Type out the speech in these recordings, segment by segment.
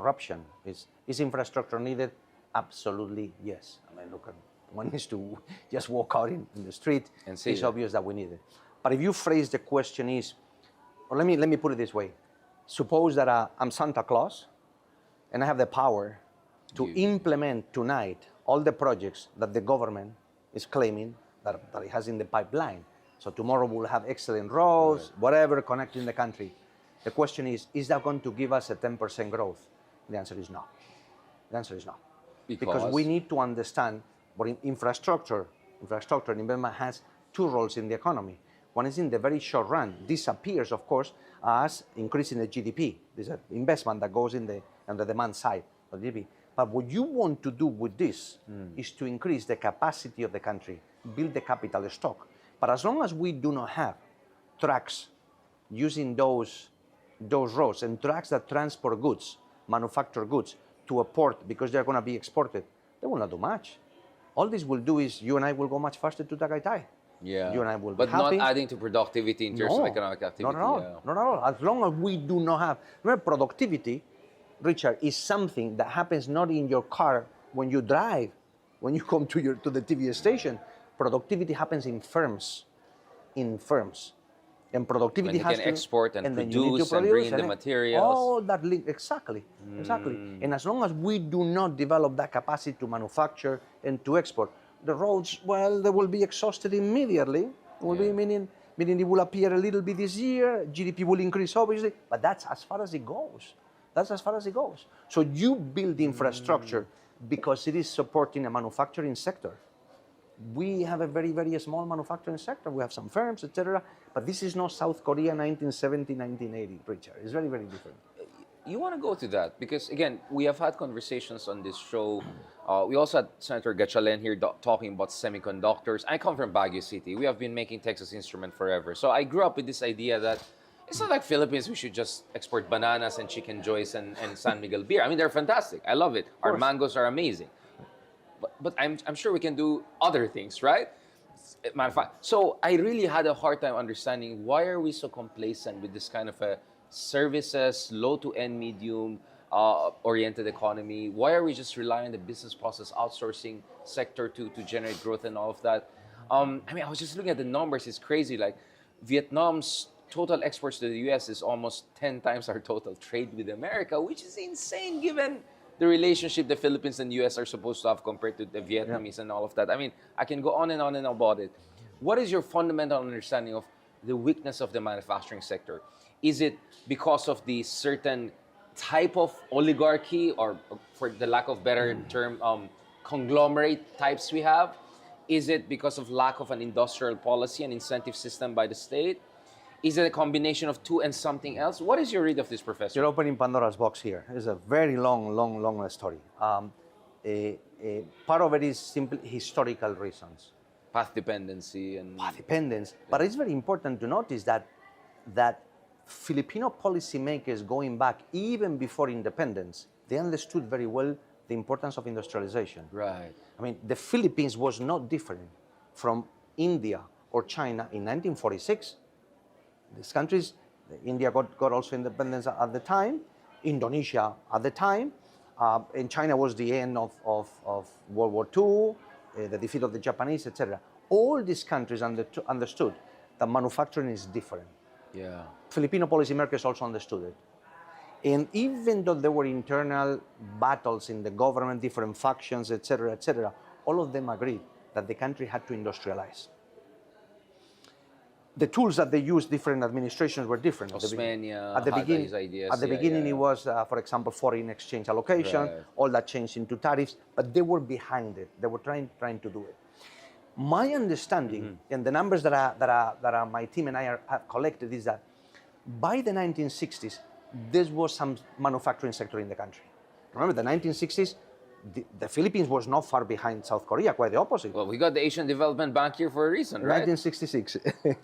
corruption. Is infrastructure needed? Absolutely yes. I mean, look, one needs to just walk out in the street. And see it's that. obvious that we need it. But if you phrase the question is, or let me put it this way. Suppose that I'm Santa Claus, and I have the power to implement tonight all the projects that the government is claiming that it has in the pipeline. So tomorrow we'll have excellent roads, whatever, connecting the country. The question is that going to give us a 10% growth? The answer is no. The answer is no. Because we need to understand what infrastructure and investment has two roles in the economy. One is in the very short run. This appears, of course, as increasing the GDP. This is an investment that goes on the demand side of GDP. But what you want to do with this is to increase the capacity of the country, build the capital stock. But as long as we do not have trucks using those roads and trucks that transport goods, manufacture goods, to a port because they're going to be exported, they will not do much. All this will do is you and I will go much faster to Tagaytay. Yeah. You and I will but be happy. not adding to productivity in terms of economic activity. Not at all. Yeah. Not at all. As long as we do not have... Remember, productivity, Richard, is something that happens not in your car when you drive, when you come to the TV station. Productivity happens in firms. In firms. And productivity when you can export and produce and bring in the materials. All that link, exactly. And as long as we do not develop that capacity to manufacture and to export, the roads, well, they will be exhausted immediately. It will be meaning it will appear a little bit this year, GDP will increase obviously, but that's as far as it goes. That's as far as it goes. So you build infrastructure because it is supporting a manufacturing sector. We have a very, very small manufacturing sector. We have some firms, etc. But this is not South Korea 1970, 1980, Richard. It's very, very different. You want to go to that because, again, we have had conversations on this show. We also had Senator Gatchalian here talking about semiconductors. I come from Baguio City. We have been making Texas Instrument forever. So I grew up with this idea that it's not like Philippines, we should just export bananas and Chicken Joys and San Miguel beer. I mean, they're fantastic. I love it. Our mangoes are amazing. But I'm sure we can do other things, right? So I really had a hard time understanding why are we so complacent with this kind of a services, low to end, medium oriented economy? Why are we just relying on the business process outsourcing sector to generate growth and all of that? I mean, I was just looking at the numbers. It's crazy. Like Vietnam's total exports to the U.S. is almost 10 times our total trade with America, which is insane given the relationship the Philippines and the U.S. are supposed to have compared to the Vietnamese and all of that. I mean, I can go on and on and on about it. What is your fundamental understanding of the weakness of the manufacturing sector? Is it because of the certain type of oligarchy, or for the lack of better term, conglomerate types we have? Is it because of lack of an industrial policy and incentive system by the state? Is it a combination of two and something else? What is your read of this, Professor? You're opening Pandora's box here. It's a very long story. Part of it is simply historical reasons. Path dependency and... Path dependence. But it's very important to notice that Filipino policymakers going back even before independence, they understood very well the importance of industrialization. Right. I mean, the Philippines was not different from India or China in 1946. These countries, India got also independence at the time, Indonesia at the time, and China was the end of World War II, the defeat of the Japanese, etc. All these countries understood that manufacturing is different. Yeah. Filipino policymakers also understood it. And even though there were internal battles in the government, different factions, etc., all of them agreed that the country had to industrialize. The tools that they used, different administrations were different. Osmania at the had beginning, these ideas. At the beginning, it was, for example, foreign exchange allocation. Right. All that changed into tariffs, but they were behind it. They were trying to do it. My understanding, and the numbers that my team and I have collected, is that by the 1960s, there was some manufacturing sector in the country. Remember, the 1960s, the Philippines was not far behind South Korea, quite the opposite. Well, we got the Asian Development Bank here for a reason, right? 1966.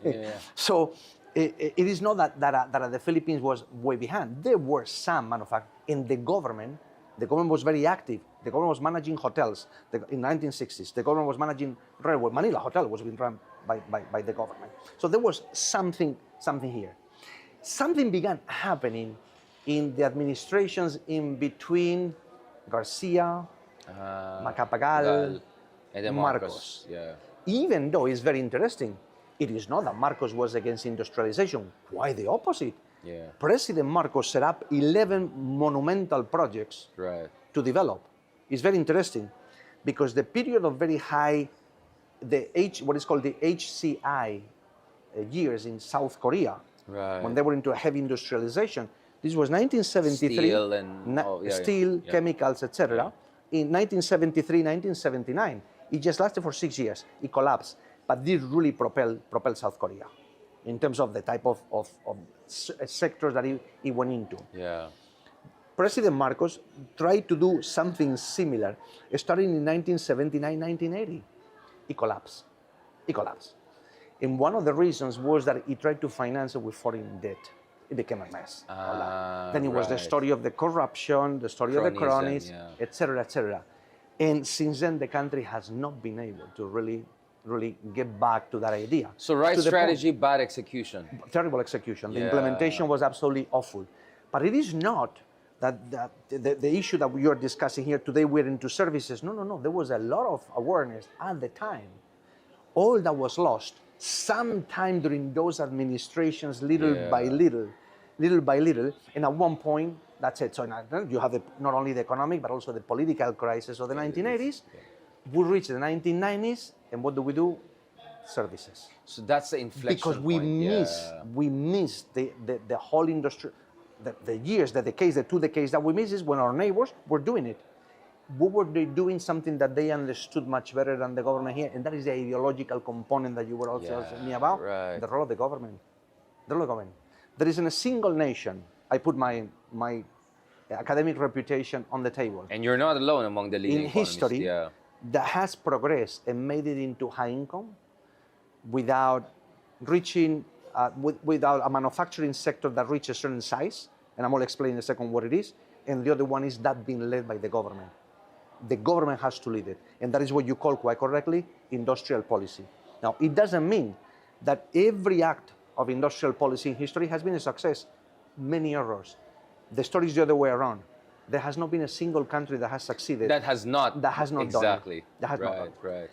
Yeah. So it is not that the Philippines was way behind. There were some manufacturing. In the government was very active. The government was managing hotels in 1960s. The government was managing railway. Manila Hotel was being run by the government. So there was something here. Something began happening in the administrations in between Garcia, Macapagal, Gal, and then Marcos. Yeah. Even though it's very interesting, it is not that Marcos was against industrialization. Quite the opposite. Yeah. President Marcos set up 11 monumental projects Right. to develop. It's very interesting because the period of very high, what is called the HCI years in South Korea, Right. when they were into a heavy industrialization, this was 1973, Steel and steel, yeah. chemicals, etc. In 1973, 1979, it just lasted for 6 years. It collapsed, but did really propel South Korea in terms of the type of sectors that it went into. Yeah. President Marcos tried to do something similar, starting in 1979, 1980. It collapsed. It collapsed. And one of the reasons was that he tried to finance it with foreign debt. It became a mess. Then it was the story of the corruption, the story of the cronies, etc., etc. And since then, the country has not been able to really get back to that idea. So right strategy, bad execution. Terrible execution. The implementation was absolutely awful. But it is not that the issue that we are discussing here today, we're into services. No. There was a lot of awareness at the time. All that was lost sometime during those administrations, little by little. And at one point, that's it. So you have not only the economic, but also the political crisis of the 1980s. We reach the 1990s, and what do? Services. So that's the inflection because we point. we miss the whole industry, the years, the 2 decades that we miss is when our neighbors were doing it. What were they doing? Something that they understood much better than the government here, and that is the ideological component that you were also asking me about. Right. The role of the government. The role of the government. There isn't a single nation. I put my academic reputation on the table. And you're not alone among the leading in history that has progressed and made it into high income without reaching, without a manufacturing sector that reaches a certain size, and I'm going to explain in a second what it is, and the other one is that being led by the government. The government has to lead it, and that is what you call, quite correctly, industrial policy. Now, it doesn't mean that every act of industrial policy in history has been a success. Many errors. The story is the other way around. There has not been a single country that has succeeded. That has not done it. exactly. That has not right, done. Right.